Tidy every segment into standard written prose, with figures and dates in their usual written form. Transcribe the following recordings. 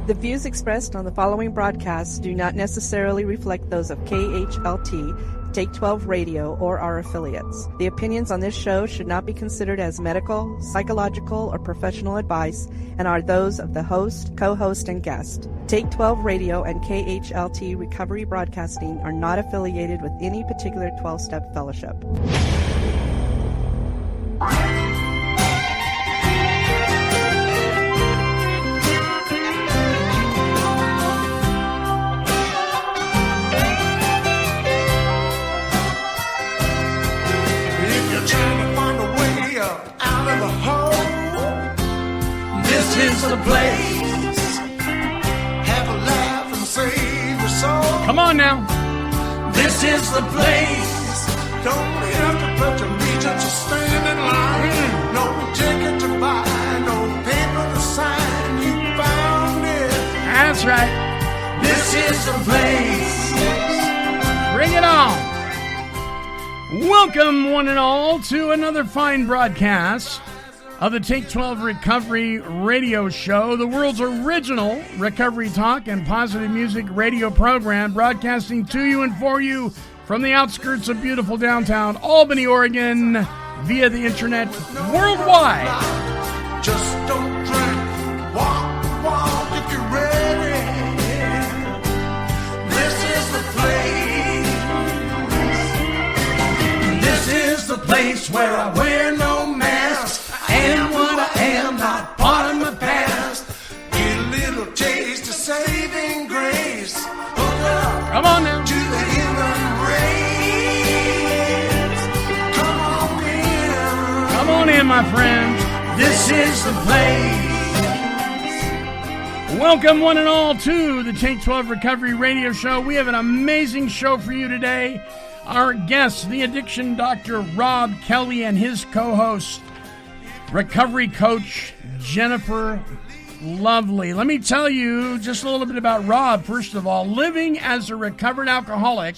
The views expressed on the following broadcasts do not necessarily reflect those of KHLT, Take 12 Radio, or our affiliates. The opinions on this show should not be considered as medical, psychological, or professional advice and are those of the host, co-host, and guest. Take 12 Radio and KHLT Recovery Broadcasting are not affiliated with any particular 12-step fellowship. This is the place. Have a laugh and save your soul. Come on now. This is the place. Don't have to put your allegiance or stand in line. No ticket to buy, no paper to sign. You found it. That's right. This is the place. Bring it on. Welcome, one and all, to another fine broadcast of the Take 12 Recovery Radio Show, the world's original recovery talk and positive music radio program, broadcasting to you and for you from the outskirts of beautiful downtown Albany, Oregon, via the internet worldwide. Just don't drink, walk the walk if you're ready. This is the place. This is the place where I wear no mask. I am what I am, not part of my past. Get a little taste of saving grace. Hook up. Come on now. To the human race. Come on in. Come on in, my friends. This is the place. Welcome, one and all, to the Take 12 Recovery Radio Show. We have an amazing show for you today. Our guest, the addiction doctor, Robb Kelly, and his co-host, recovery coach Jennifer Lovely. Let me tell you just a little bit about Robb. First of all, living as a recovered alcoholic,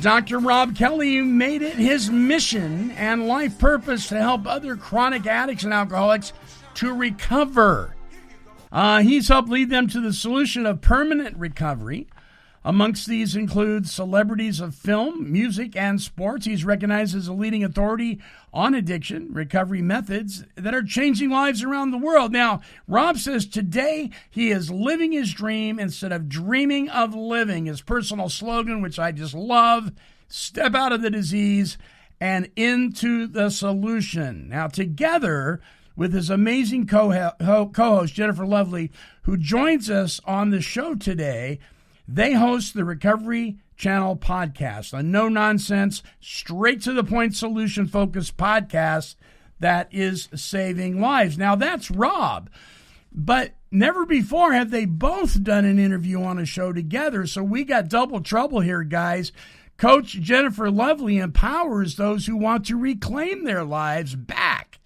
Dr. Robb Kelly made it his mission and life purpose to help other chronic addicts and alcoholics to recover. He's helped lead them to the solution of permanent recovery. Amongst these include celebrities of film, music, and sports. He's recognized as a leading authority on addiction recovery methods that are changing lives around the world. Now, Robb says today he is living his dream instead of dreaming of living. His personal slogan, which I just love, step out of the disease and into the solution. Now, together with his amazing co-host, Jennifer Lovely, who joins us on the show today, they host the Recovery Channel podcast, a no-nonsense, straight-to-the-point, solution-focused podcast that is saving lives. Now, that's Robb, but never before have they both done an interview on a show together, so we got double trouble here, guys. Coach Jennifer Lovely empowers those who want to reclaim their lives back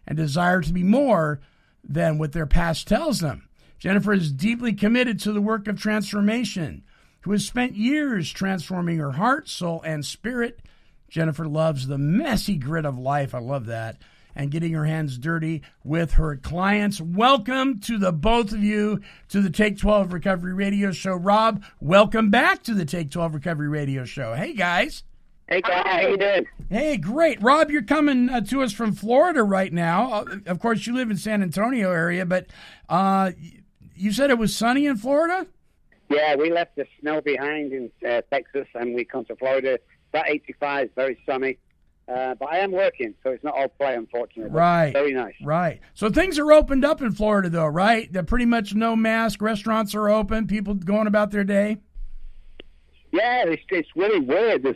and desire to be more than what their past tells them. Jennifer is deeply committed to the work of transformation, who has spent years transforming her heart, soul, and spirit. Jennifer loves the messy grit of life. I love that. And getting her hands dirty with her clients. Welcome to the both of you to the Take 12 Recovery Radio Show. Robb, welcome back to the Take 12 Recovery Radio Show. Hey, guys. Hey, guys. How you doing? Hey, great. Robb, you're coming to us from Florida right now. Of course, you live in San Antonio area, but you said it was sunny in Florida? Yeah, we left the snow behind in Texas, and we come to Florida. About 85, very sunny. But I am working, so it's not all play, unfortunately. Right. Very nice. Right. So things are opened up in Florida, though, right? They're pretty much no mask. Restaurants are open. People going about their day. Yeah, it's really weird. They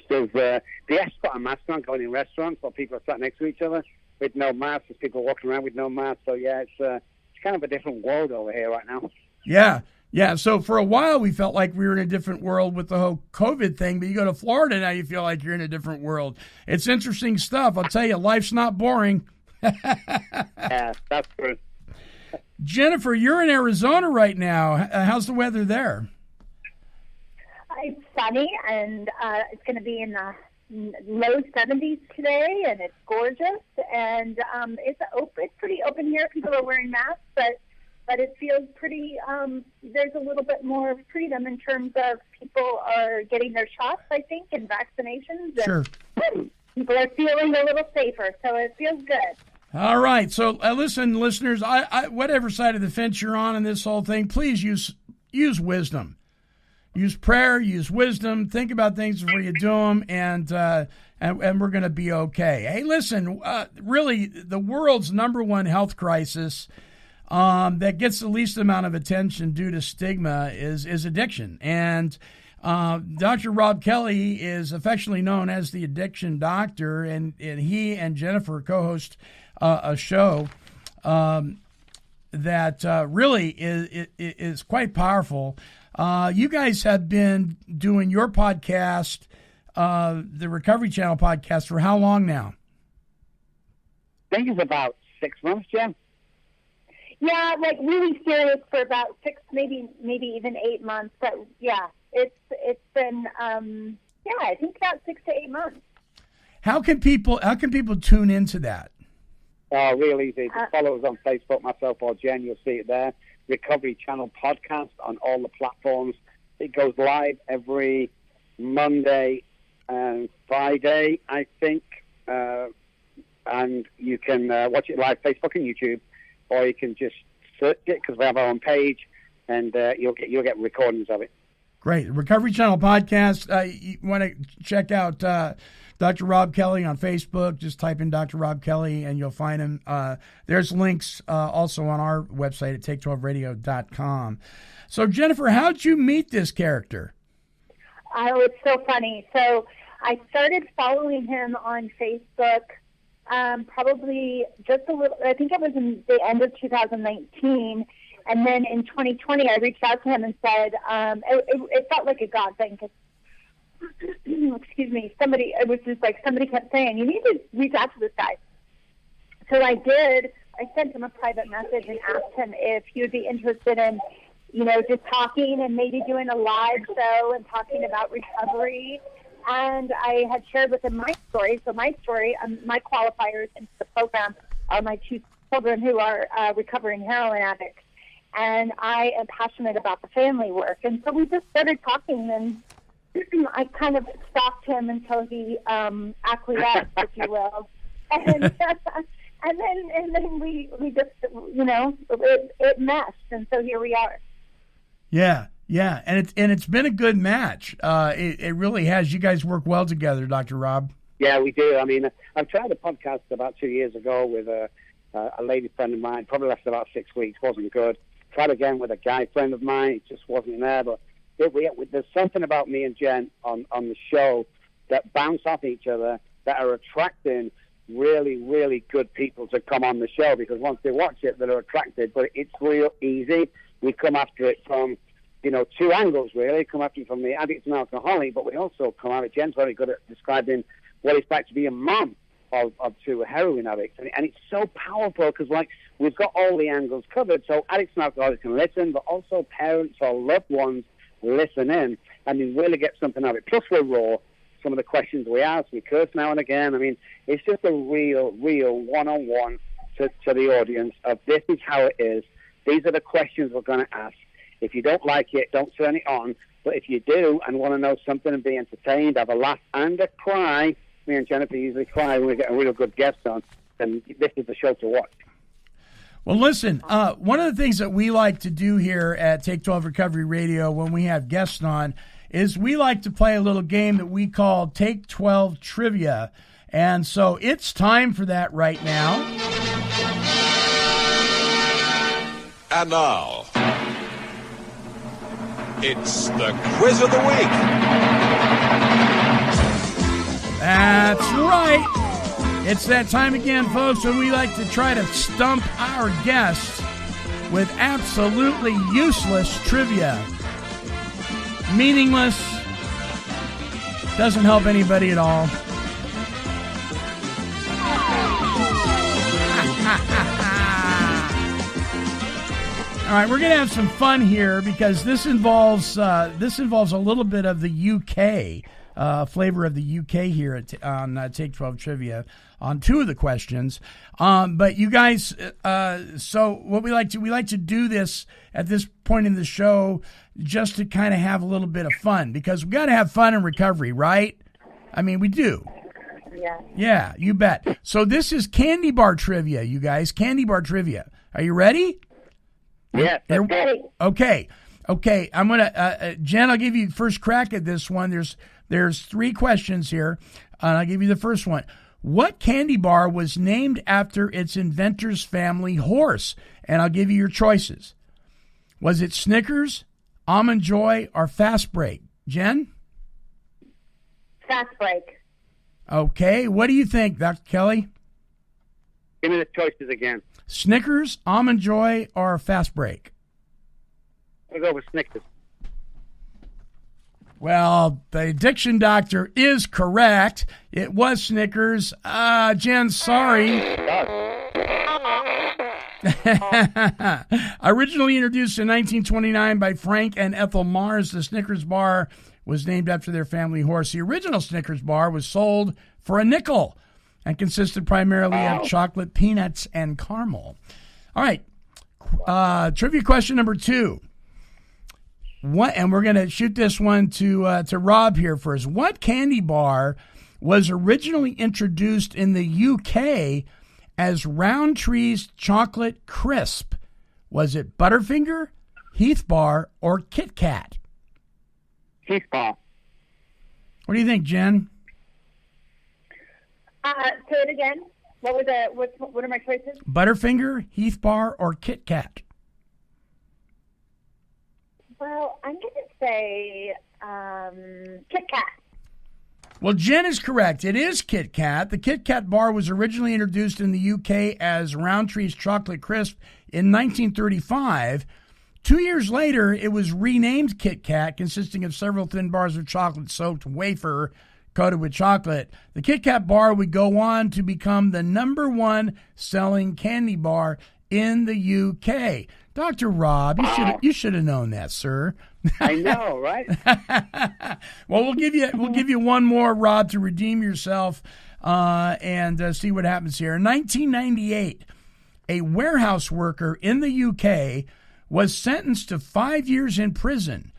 ask to put a mask on going in restaurants, but people are sat next to each other with no masks. There's people walking around with no masks. So, yeah, it's kind of a different world over here right now. Yeah. Yeah, so for a while we felt like we were in a different world with the whole COVID thing, but you go to Florida now, you feel like you're in a different world. It's interesting stuff. I'll tell you, life's not boring. Yeah, that's true. Jennifer, you're in Arizona right now. How's the weather there? It's sunny, and it's going to be in the low 70s today, and it's gorgeous. And it's pretty open here. People are wearing masks, but but it feels pretty, there's a little bit more freedom in terms of people are getting their shots, I think, and vaccinations. And Sure. people are feeling a little safer, so it feels good. All right. So listen, listeners, I whatever side of the fence you're on in this whole thing, please use wisdom. Use prayer, use wisdom, think about things before you do them, and we're going to be okay. Hey, listen, really, the world's number one health crisis that gets the least amount of attention due to stigma is addiction. And Dr. Robb Kelly is affectionately known as the Addiction Doctor, and he and Jennifer co-host a show that really is quite powerful. You guys have been doing your podcast, the Recovery Channel podcast, for how long now? I think it's about 6 months, Jim. Yeah, like really serious for about 6, maybe even 8 months. But yeah, it's been I think about 6 to 8 months. How can people tune into that? Real easy. Just follow us on Facebook, myself or Jen. You'll see it there. Recovery Channel podcast on all the platforms. It goes live every Monday and Friday, I think. And you can watch it live Facebook and YouTube, or you can just search it because we have our own page, and you'll get recordings of it. Great. The Recovery Channel podcast. You want to check out Dr. Robb Kelly on Facebook. Just type in Dr. Robb Kelly and you'll find him. There's links also on our website at take12radio.com. So, Jennifer, how'd you meet this character? Oh, it's so funny. So I started following him on Facebook probably just a little, I think it was in the end of 2019. And then in 2020, I reached out to him and said, it felt like a God thing because, excuse me, it was just like somebody kept saying, you need to reach out to this guy. So I did. I sent him a private message and asked him if he would be interested in, just talking and maybe doing a live show and talking about recovery. And I had shared with him my story. So my story, my qualifiers into the program are my 2 children who are recovering heroin addicts. And I am passionate about the family work. And so we just started talking, and I kind of stalked him until he acquiesced, if you will. And then we just, it meshed, and so here we are. Yeah, and it's been a good match. It really has. You guys work well together, Dr. Robb. Yeah, we do. I mean, I've tried a podcast about 2 years ago with a lady friend of mine. Probably lasted about 6 weeks. Wasn't good. Tried again with a guy friend of mine. It just wasn't there. But there's something about me and Jen on the show that bounce off each other, that are attracting really, really good people to come on the show, because once they watch it, they're attracted. But it's real easy. We come after it from, 2 angles, really. Come after it from the addict and alcoholic, but we also come at it. Jen's very good at describing what it's like to be a mom of 2 heroin addicts. And it's so powerful because, we've got all the angles covered. So addicts and alcoholics can listen, but also parents or loved ones listen in and we really get something out of it. Plus, we're raw. Some of the questions we ask, we curse now and again. I mean, it's just a real one-on-one to the audience of this is how it is. These are the questions we're going to ask. If you don't like it, don't turn it on. But if you do and want to know something and be entertained, have a laugh and a cry, me and Jennifer usually cry when we get a real good guest on, then this is the show to watch. Well, listen, one of the things that we like to do here at Take 12 Recovery Radio when we have guests on is we like to play a little game that we call Take 12 Trivia. And so it's time for that right now. And now, it's the Quiz of the Week. That's right. It's that time again, folks, when we like to try to stump our guests with absolutely useless trivia. Meaningless. Doesn't help anybody at all. All right, we're going to have some fun here because this involves a little bit of the UK, flavor of the UK here on Take 12 Trivia. on 2 of the questions. But you guys, so what we like to do this at this point in the show just to kind of have a little bit of fun, because we got to have fun in recovery, right? I mean, we do. Yeah. Yeah, you bet. So this is candy bar trivia, you guys. Candy bar trivia. Are you ready? Yeah. Okay. I'm gonna Jen, I'll give you first crack at this one. There's 3 questions here, and I'll give you the first one. What candy bar was named after its inventor's family horse? And I'll give you your choices. Was it Snickers, Almond Joy, or Fast Break? Jen? Fast Break. Okay. What do you think, Dr. Kelly? Give me the choices again. Snickers, Almond Joy, or Fast Break? I'll go with Snickers. Well, the addiction doctor is correct. It was Snickers. Jen, sorry. Originally introduced in 1929 by Frank and Ethel Mars, the Snickers bar was named after their family horse. The original Snickers bar was sold for a nickel and consisted primarily of chocolate, peanuts, and caramel. All right. Trivia question number 2. And we're going to shoot this one to Rob here first. What candy bar was originally introduced in the UK as Roundtree's Chocolate Crisp? Was it Butterfinger, Heath Bar, or Kit Kat? Heath Bar. What do you think, Jen? Say it again. What are my choices? Butterfinger, Heath Bar, or Kit Kat? Well, I'm going to say Kit Kat. Well, Jen is correct. It is Kit Kat. The Kit Kat bar was originally introduced in the UK as Roundtree's Chocolate Crisp in 1935. 2 years later, it was renamed Kit Kat, consisting of several thin bars of chocolate-soaked wafer coated with chocolate. The Kit Kat bar would go on to become the number 1 selling candy bar in the UK. Dr. Robb, you should have known that, sir. I know, right? Well, we'll give you one more, Rob, to redeem yourself and see what happens here. In 1998, a warehouse worker in the UK was sentenced to 5 years in prison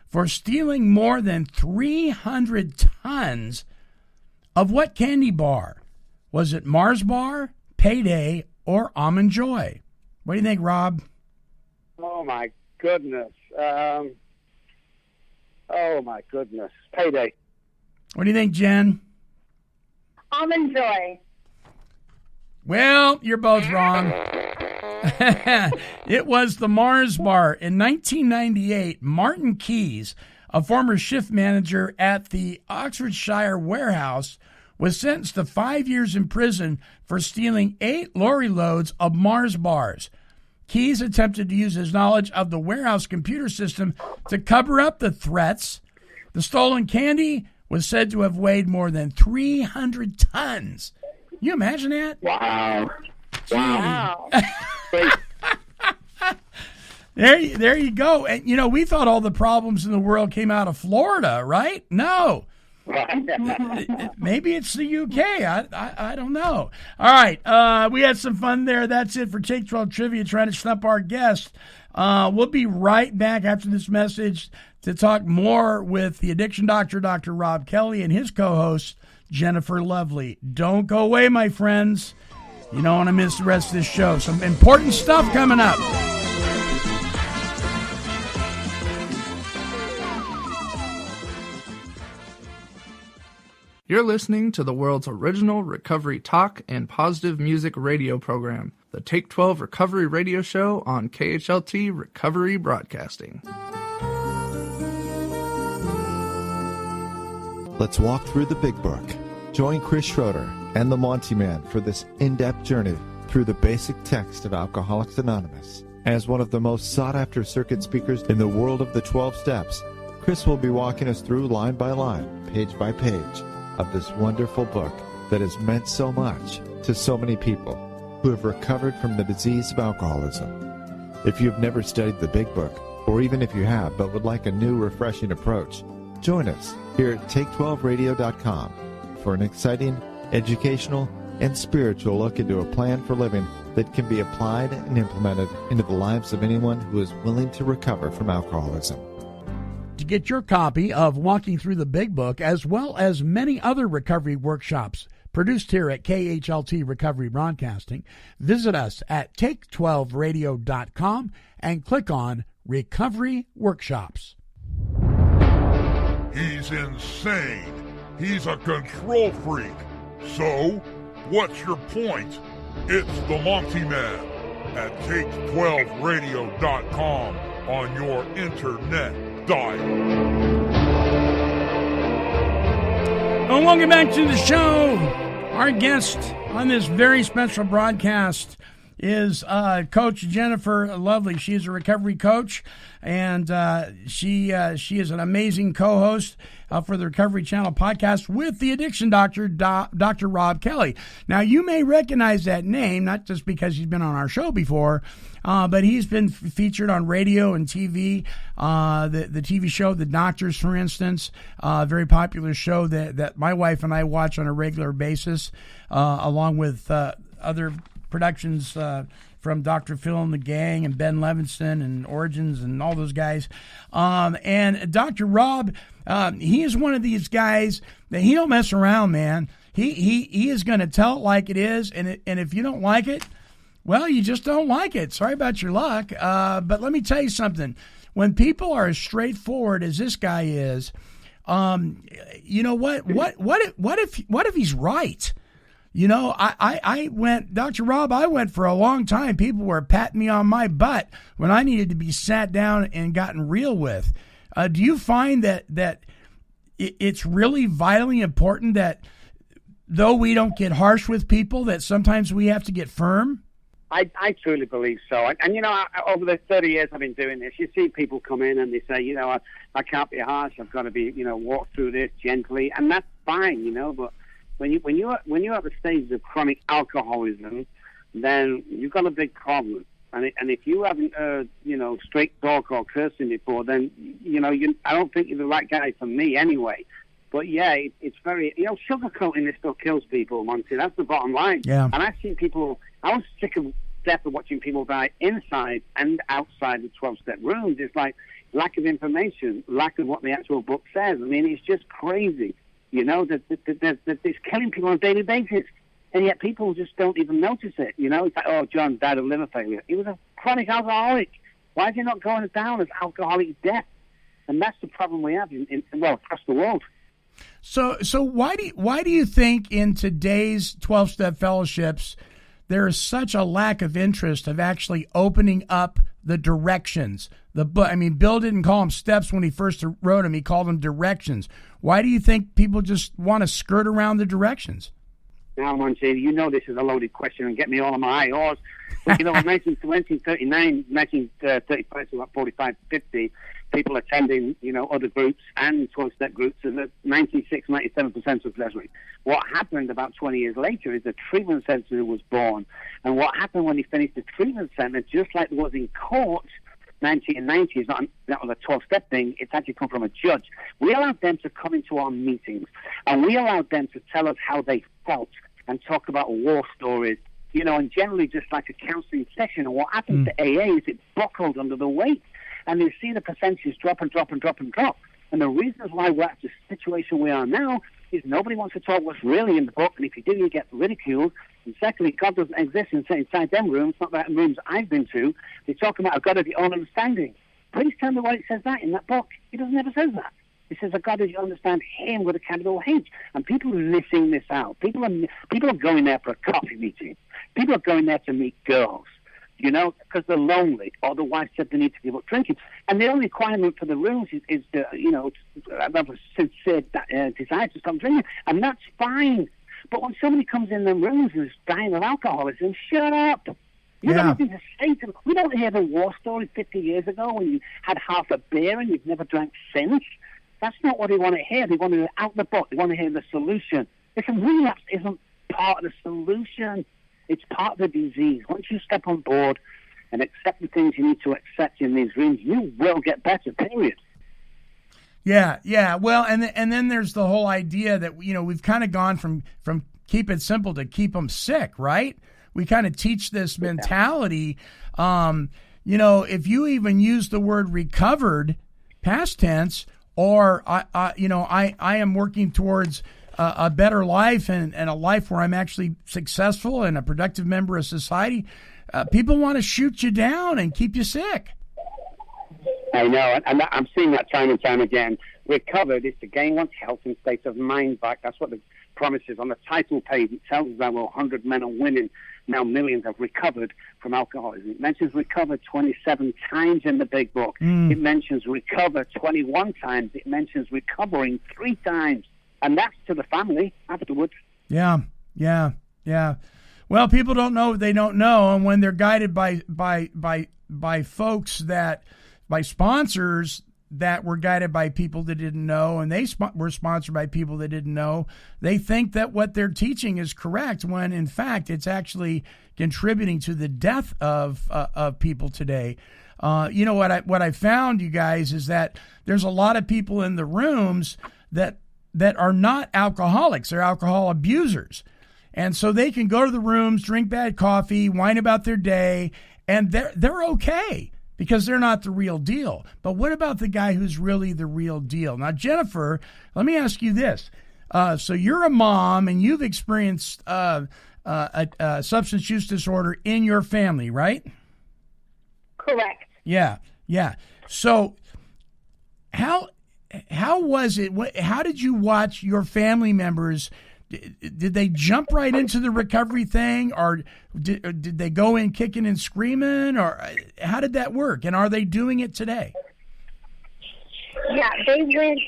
for stealing more than 300 tons of what candy bar? Was it Mars Bar, Payday, or Almond Joy? What do you think, Rob? Oh, my goodness. Oh, my goodness. Payday. What do you think, Jen? Almond Joy. Well, you're both wrong. It was the Mars Bar. In 1998, Martin Keyes, a former shift manager at the Oxfordshire warehouse, was sentenced to 5 years in prison for stealing 8 lorry loads of Mars bars. Keyes attempted to use his knowledge of the warehouse computer system to cover up the threats. The stolen candy was said to have weighed more than 300 tons. Can you imagine that? Wow. Wow. There you go. And, we thought all the problems in the world came out of Florida, right? No. Maybe it's the UK. I don't know. All right. We had some fun there. That's it for Take 12 Trivia, trying to stump our guest. We'll be right back after this message to talk more with the addiction doctor, Dr. Robb Kelly, and his co-host, Jennifer Lovely. Don't go away, my friends. You don't want to miss the rest of this show. Some important stuff coming up. You're listening to the world's original recovery talk and positive music radio program, the Take 12 Recovery Radio Show on KHLT Recovery Broadcasting. Let's walk through the big book. Join Chris Schroeder and the Monty Man for this in-depth journey through the basic text of Alcoholics Anonymous. As one of the most sought-after circuit speakers in the world of the 12 steps, Chris will be walking us through line by line, page by page, of this wonderful book that has meant so much to so many people who have recovered from the disease of alcoholism. If you've never studied the big book, or even if you have but would like a new, refreshing approach, join us here at Take12Radio.com for an exciting, educational, and spiritual look into a plan for living that can be applied and implemented into the lives of anyone who is willing to recover from alcoholism. To get your copy of Walking Through the Big Book, as well as many other recovery workshops produced here at KHLT Recovery Broadcasting, visit us at take12radio.com and click on Recovery Workshops. He's insane. He's a control freak. So, what's your point? It's the Monty Man at take12radio.com on your internet dial. Well, welcome back to the show. Our guest on this very special broadcast is Coach Jennifer Lovely. She is a recovery coach, and she is an amazing co-host for the Recovery Channel podcast with the addiction doctor, Dr. Robb Kelly. Now, you may recognize that name, not just because he's been on our show before, but he's been featured on radio and TV, the TV show The Doctors, for instance, a very popular show that my wife and I watch on a regular basis, along with other productions from Dr. Phil and the Gang and Ben Levinson and Origins and all those guys. And Dr. Robb, he is one of these guys that he don't mess around, man. He is going to tell it like it is, and if you don't like it, well, you just don't like it. Sorry about your luck. But let me tell you something. When people are as straightforward as this guy is, you know what? What if he's right? You know, I went, Dr. Robb, I went for a long time. People were patting me on my butt when I needed to be sat down and gotten real with. Do you find that it's really vitally important that though we don't get harsh with people, that sometimes we have to get firm? I truly believe so. And you know, over the 30 years I've been doing this, you see people come in and they say, you know, I can't be harsh. I've got to be, you know, walk through this gently. And that's fine, you know, but when you're at the stage of chronic alcoholism, then you've got a big problem. And if you haven't heard, you know, straight talk or cursing before, then, you know, I don't think you're the right guy for me anyway. But yeah, it's very, you know, sugarcoating this stuff kills people, Monty. That's the bottom line. Yeah. And I've seen people, I was sick of death of watching people die inside and outside the 12-step rooms. It's like lack of information, lack of what the actual book says. I mean, it's just crazy. You know, that it's killing people on a daily basis. And yet people just don't even notice it. You know, it's like, oh, John died of liver failure. He was a chronic alcoholic. Why is he not going down as alcoholic death? And that's the problem we have across the world. So why do you think in today's 12-step fellowships there is such a lack of interest of actually opening up the directions? Bill didn't call them steps when he first wrote them. He called them directions. Why do you think people just want to skirt around the directions? Now, Monty, you know this is a loaded question and get me all on my high horse. But, you know, in 1939, 1935 to about 45, 50, people attending, you know, other groups and 12-step groups, and 96, 97% success rate. What happened about 20 years later is the treatment center was born. And what happened when he finished the treatment center, just like it was in court, 1990 is not that was a 12-step thing. It's actually come from a judge. We allowed them to come into our meetings, and we allowed them to tell us how they felt and talk about war stories, you know, and generally just like a counseling session. And what happens to AA is it buckled under the weight, and you see the percentages drop and drop and drop and drop. And the reasons why we're at the situation we are now is nobody wants to talk what's really in the book, and if you do, you get ridiculed. And secondly, God doesn't exist inside them rooms, not that rooms I've been to. They talk about a God of your own understanding. Please tell me why it says that in that book. It never says that. It says a God as you understand Him with a capital H. And people are missing this out. People are going there for a coffee meeting. People are going there to meet girls, you know, because they're lonely, or the wife said they need to give up drinking. And the only requirement for the rooms is to, you know, have a sincere desire to stop drinking. And that's fine. But when somebody comes in the rooms and is dying of alcoholism, shut up. You don't have to say to them. We don't hear the war story 50 years ago when you had half a beer and you've never drank since. That's not what they want to hear. They want to hear out the book. They want to hear the solution. Listen, relapse isn't part of the solution. It's part of the disease. Once you step on board and accept the things you need to accept in these rooms, you will get better, period. Yeah. Well, and then there's the whole idea that, you know, we've kind of gone from keep it simple to keep them sick, right? We kind of teach this mentality. If you even use the word recovered, past tense, or I am working towards a better life and a life where I'm actually successful and a productive member of society, people want to shoot you down and keep you sick. I know, and I'm seeing that time and time again. Recovered is to gain one's health and state of mind back. That's what the promise is. On the title page, it tells us that 100 men and women, now millions, have recovered from alcoholism. It mentions recovered 27 times in the big book. It mentions recover 21 times. It mentions recovering 3 times. And that's to the family afterwards. Yeah. Well, people don't know what they don't know, and when they're guided by folks by sponsors that were guided by people that didn't know, and they were sponsored by people that didn't know, they think that what they're teaching is correct, when in fact it's actually contributing to the death of people today. What I found, you guys, is that there's a lot of people in the rooms that are not alcoholics. They're alcohol abusers. And so they can go to the rooms, drink bad coffee, whine about their day, and they're okay because they're not the real deal. But what about the guy who's really the real deal? Now, Jennifer, let me ask you this. So you're a mom and you've experienced a substance use disorder in your family, right? Correct. Yeah. So how was it? How did you watch your family members? Did they jump right into the recovery thing, or did they go in kicking and screaming, or how did that work? And are they doing it today? Yeah, they went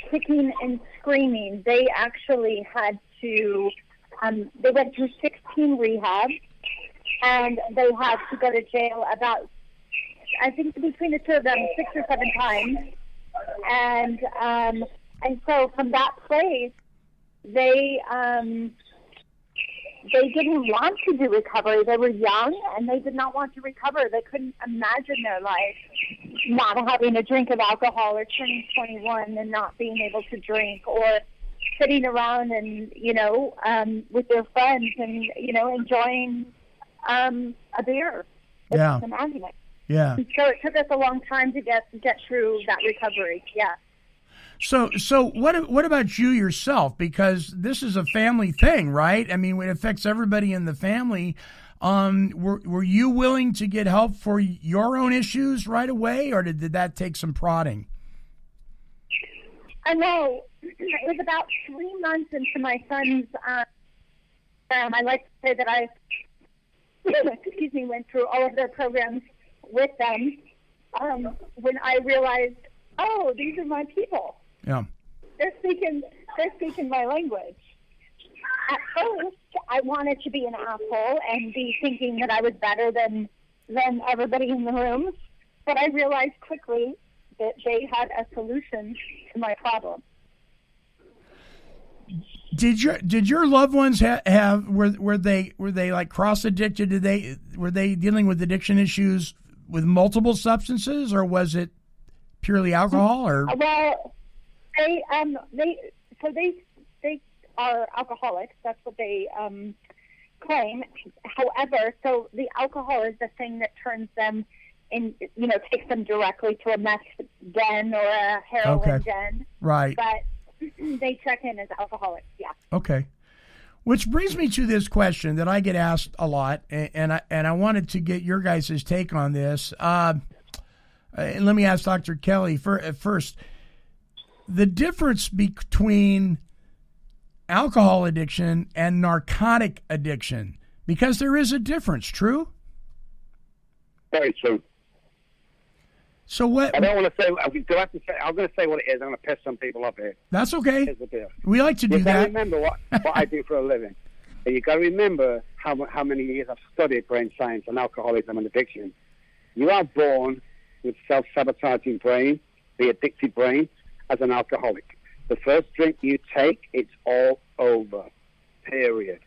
kicking and screaming. They actually had to, they went through 16 rehabs, and they had to go to jail about, I think between the two of them, 6 or 7 times. And so from that place, they didn't want to do recovery. They were young, and they did not want to recover. They couldn't imagine their life not having a drink of alcohol, or turning 21 and not being able to drink, or sitting around and, with their friends and, enjoying a beer. They couldn't imagine it. Yeah. And so it took us a long time to get through that recovery. Yeah. So what about you yourself? Because this is a family thing, right? I mean, it affects everybody in the family. Were you willing to get help for your own issues right away, or did that take some prodding? I know. It was about 3 months into my son's I like to say that I went through all of their programs with them, when I realized, oh, these are my people. Yeah. They're speaking my language. At first, I wanted to be an asshole and be thinking that I was better than everybody in the room, but I realized quickly that they had a solution to my problem. Did your loved ones were they like cross addicted? Were they dealing with addiction issues with multiple substances, or was it purely alcohol? Or well, they are alcoholics. That's what they claim. However, so the alcohol is the thing that turns them in, takes them directly to a meth den or a heroin den. Right. But they check in as alcoholics. Yeah. Okay. Which brings me to this question that I get asked a lot, and I wanted to get your guys' take on this. And let me ask Dr. Kelly first. The difference between alcohol addiction and narcotic addiction, because there is a difference, true? Very true. So what? I don't want to say. Do I have to say? I'm going to say what it is. I'm going to piss some people off here. That's okay. Here's the deal. We like to do you that. You remember what I do for a living. You got to remember how many years I've studied brain science and alcoholism and addiction. You are born with self-sabotaging brain, the addicted brain, as an alcoholic. The first drink you take, it's all over. Period.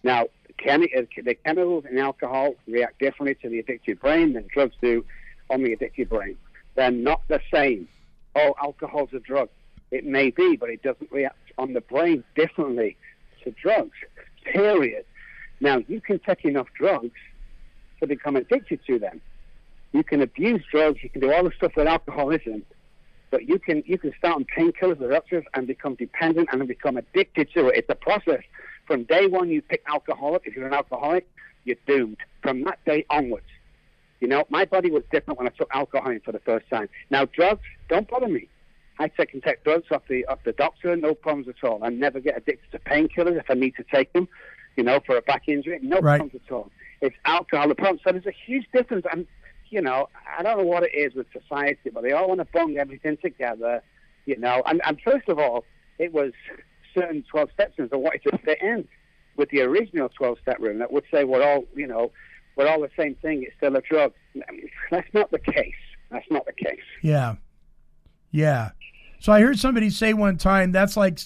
Now, the chemicals in alcohol react differently to the addicted brain than drugs do on the addicted brain. They're not the same. Oh, alcohol's a drug. It may be, but it doesn't react on the brain differently. to drugs, period. Now, you can take enough drugs to become addicted to them. You can abuse drugs, you can do all the stuff with alcoholism, but you can start on painkillers or doctors and become dependent and become addicted to it. It's a process. From day one, you pick alcoholic. If you're an alcoholic, you're doomed. From that day onwards. You know, my body was different when I took alcohol in for the first time. Now, drugs don't bother me. I can take drugs off the doctor, no problems at all. I never get addicted to painkillers if I need to take them, you know, for a back injury. No problems at all. It's alcohol. The problem. So there's a huge difference. And, you know, I don't know what it is with society, but they all want to bung everything together, you know. And first of all, it was certain 12 steps that wanted to fit in with the original 12-step room that would say we're all, you know, we're all the same thing. It's still a drug. That's not the case. That's not the case. Yeah. Yeah. So I heard somebody say one time that's like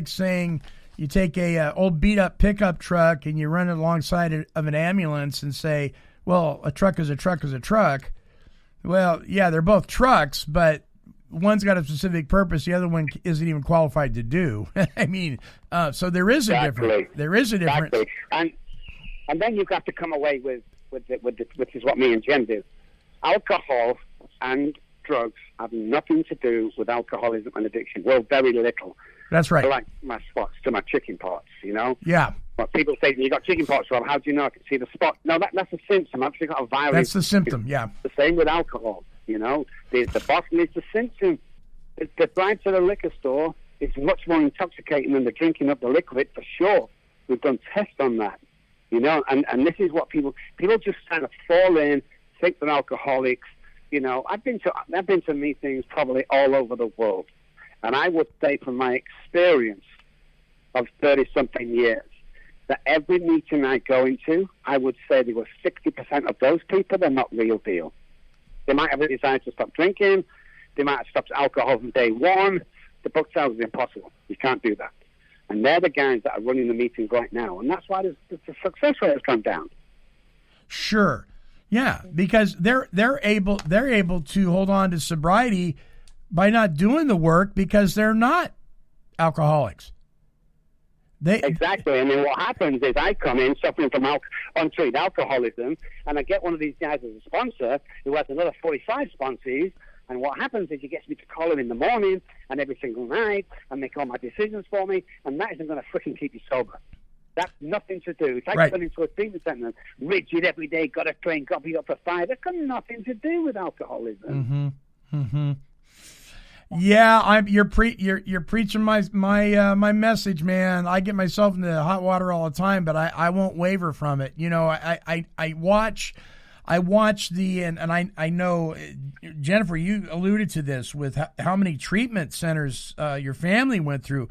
saying you take a old beat up pickup truck and you run it alongside of an ambulance and say, well, a truck is a truck is a truck. Well, yeah, they're both trucks, but one's got a specific purpose. The other one isn't even qualified to do. I mean, so there is a difference. There is a difference. Exactly. And then you've got to come away with which is what me and Jen do. Alcohol and drugs have nothing to do with alcoholism and addiction. Well, very little. That's right. I like my spots to my chicken pox, you know? Yeah. But people say, you got chicken pox, Rob, how do you know? I can see the spot. No, that's a symptom. I've actually got a virus. That's the symptom, yeah. The same with alcohol, you know? The bottle is the symptom. The drive to the liquor store is much more intoxicating than the drinking of the liquid, for sure. We've done tests on that, you know? And this is what people just kind of fall in, think they're alcoholics. You know, I've been to meetings probably all over the world, and I would say from my experience of 30-something years that every meeting I go into, I would say there were 60% of those people, they're not real deal. They might have decided to stop drinking. They might have stopped alcohol from day one. The book tells it's impossible. You can't do that. And they're the guys that are running the meetings right now, and that's why the success rate has come down. Sure. Yeah, because they're able to hold on to sobriety by not doing the work because they're not alcoholics. Exactly. And then what happens is I come in suffering from untreated alcoholism, and I get one of these guys as a sponsor who has another 45 sponsees. And what happens is he gets me to call him in the morning and every single night and make all my decisions for me, and that isn't going to freaking keep you sober. That's nothing to do. It's like going into a treatment center, rigid every day, got to train, got to be up for 5. That's got nothing to do with alcoholism. Mm-hmm. Mm-hmm. Yeah, you're preaching my message, man. I get myself into hot water all the time, but I won't waver from it. You know, I watch and I know, Jennifer, you alluded to this with how many treatment centers your family went through.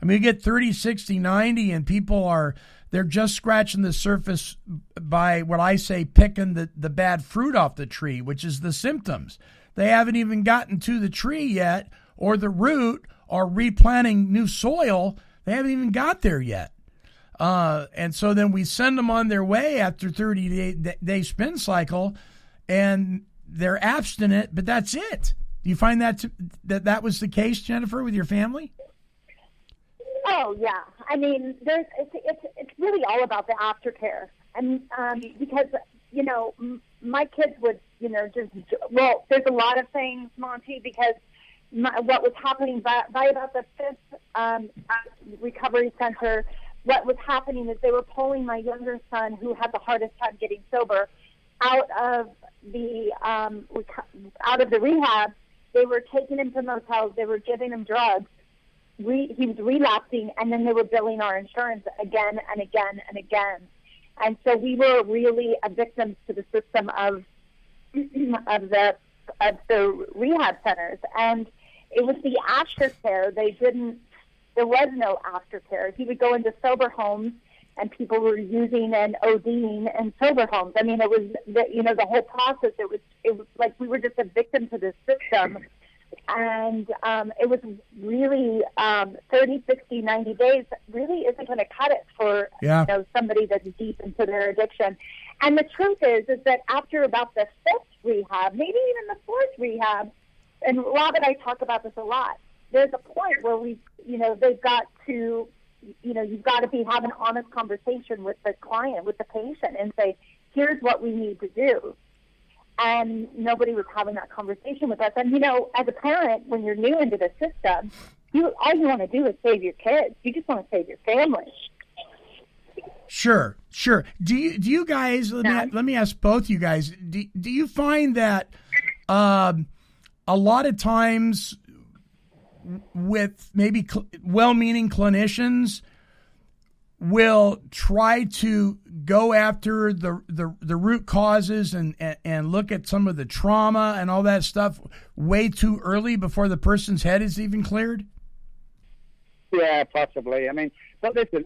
I mean, you get 30, 60, 90, and people they're just scratching the surface by what I say picking the bad fruit off the tree, which is the symptoms. They haven't even gotten to the tree yet, or the root, or replanting new soil. They haven't even got there yet. And so then we send them on their way after 30-day spin cycle, and they're abstinent, but that's it. Do you find that was the case, Jennifer, with your family? Oh yeah, I mean, it's really all about the aftercare, and because you know my kids would there's a lot of things, Monty, because what was happening by about the 5th recovery center, what was happening is they were pulling my younger son, who had the hardest time getting sober, out of the rehab. They were taking him to motels. They were giving him drugs. He was relapsing, and then they were billing our insurance again and again and again. And so we were really a victim to the system of the rehab centers. And it was the aftercare. There was no aftercare. He would go into sober homes, and people were using and ODing in sober homes. I mean, it was the whole process. It was like we were just a victim to this system. And it was really 30, 60, 90 days really isn't going to cut it for somebody that's deep into their addiction. And the truth is that after about the 5th rehab, maybe even the 4th rehab, and Rob and I talk about this a lot, there's a point where they've got to you've got to have an honest conversation with the client, with the patient, and say, here's what we need to do. And nobody was having that conversation with us. And, as a parent, when you're new into the system, all you want to do is save your kids. You just want to save your family. Sure. Do you guys, let me ask both you guys, do you find that a lot of times with maybe well-meaning clinicians will try to go after the root causes and look at some of the trauma and all that stuff way too early before the person's head is even cleared? Yeah, possibly. I mean, but listen,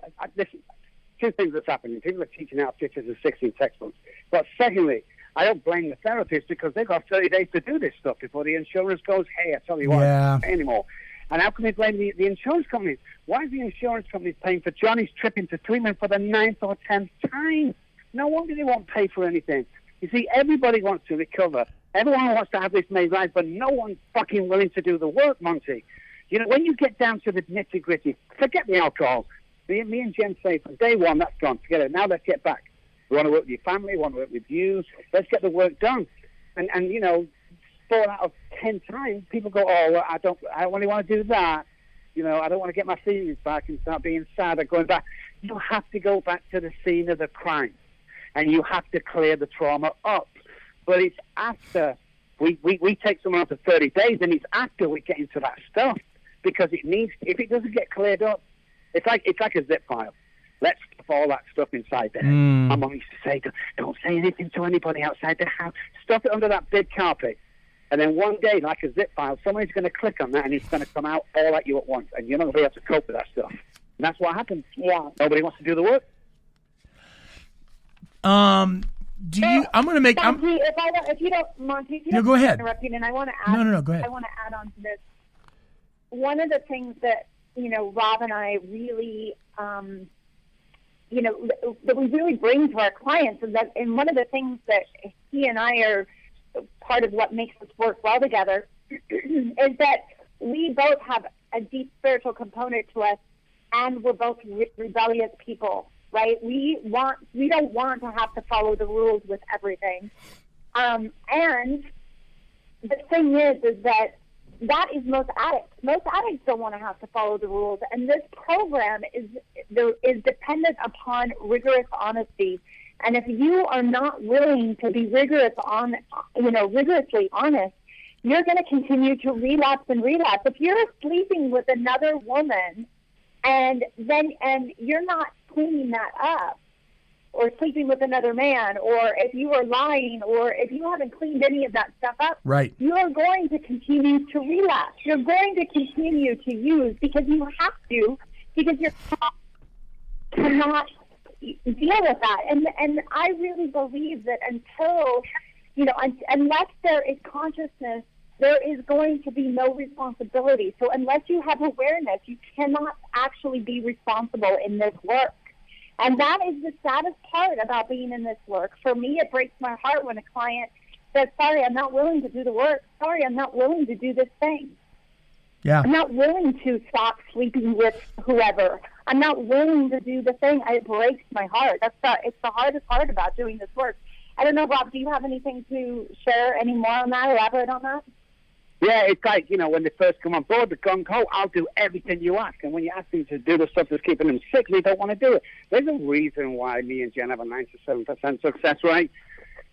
two things that's happening. People are teaching out 15 and 16 textbooks. But secondly, I don't blame the therapists because they've got 30 days to do this stuff before the insurance goes, hey, I tell you what, I don't pay anymore. And how can they blame the insurance companies? Why is the insurance companies paying for Johnny's trip into treatment for the 9th or 10th time? No wonder they won't pay for anything. You see, everybody wants to recover. Everyone wants to have this made right, but no one's fucking willing to do the work, Monty. When you get down to the nitty-gritty, forget the alcohol. Me and Jen say from day one, that's gone. Forget it. Now let's get back. We want to work with your family. We want to work with you. Let's get the work done. And 4 out of 10 times, people go, oh, well, I don't really want to do that. I don't want to get my feelings back and start being sad or going back. You have to go back to the scene of the crime, and you have to clear the trauma up. But it's after we take someone out for 30 days, and it's after we get into that stuff, because if it doesn't get cleared up, it's like a zip file. Let's stuff all that stuff inside there. My mom used to say, don't say anything to anybody outside the house. Stuff it under that big carpet. And then one day, like a zip file, somebody's going to click on that and it's going to come out all at you at once. And you're not going to be able to cope with that stuff. And that's what happens. Yeah. Nobody wants to do the work. I'm going to make... Monty, if you don't go ahead. Interrupting, and I want to add... No, go ahead. I want to add on to this. One of the things that, Rob and I really... that we really bring to our clients is that, and one of the things that he and I are part of what makes us work well together is that we both have a deep spiritual component to us, and we're both rebellious people, right? We don't want to have to follow the rules with everything. And the thing is that is most addicts. Most addicts don't want to have to follow the rules, and this program is dependent upon rigorous honesty. And if you are not willing to be rigorously honest, you're going to continue to relapse and relapse. If you're sleeping with another woman and you're not cleaning that up, or sleeping with another man, or if you are lying, or if you haven't cleaned any of that stuff up, right, you're going to continue to relapse. You're going to continue to use because you have to, because you cannot deal with that. And I really believe that unless there is consciousness, there is going to be no responsibility. So unless you have awareness, you cannot actually be responsible in this work. And that is the saddest part about being in this work. For me, it breaks my heart when a client says, sorry, I'm not willing to do the work. Sorry, I'm not willing to do this thing. Yeah. I'm not willing to stop sleeping with whoever. I'm not willing to do the thing. It breaks my heart. It's the hardest part about doing this work. I don't know, Rob, do you have anything to share any more on that, elaborate on that? Yeah, it's like, when they first come on board, the gung-ho, I'll do everything you ask. And when you ask them to do the stuff that's keeping them sick, they don't want to do it. There's a reason why me and Jen have a 97% success rate.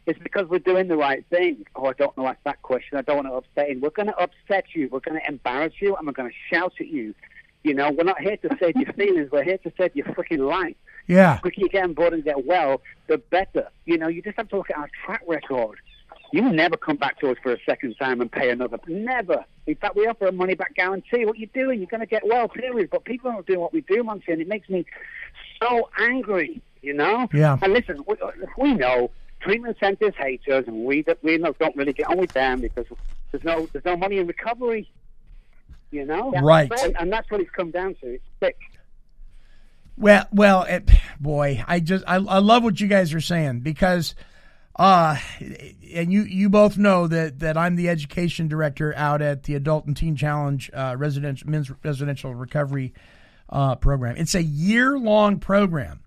It's because we're doing the right thing. Oh, I don't know, ask that question. I don't want to upset you. We're going to upset you. We're going to embarrass you, and we're going to shout at you. We're not here to save your feelings. We're here to save your freaking life. Yeah. The quicker you get on board and get well, the better. You just have to look at our track record. You never come back to us for a second time and pay another. Never. In fact, we offer a money-back guarantee. What you're doing, you're going to get well, period. But people don't do what we do, Monty, and it makes me so angry, Yeah. And listen, we know treatment centers hate us, and we don't really get on with them because there's no money in recovery, Right. And that's what it's come down to. It's sick. Well, boy, I love what you guys are saying because... and you both know that I'm the education director out at the Adult and Teen Challenge men's residential recovery program. It's a year-long program.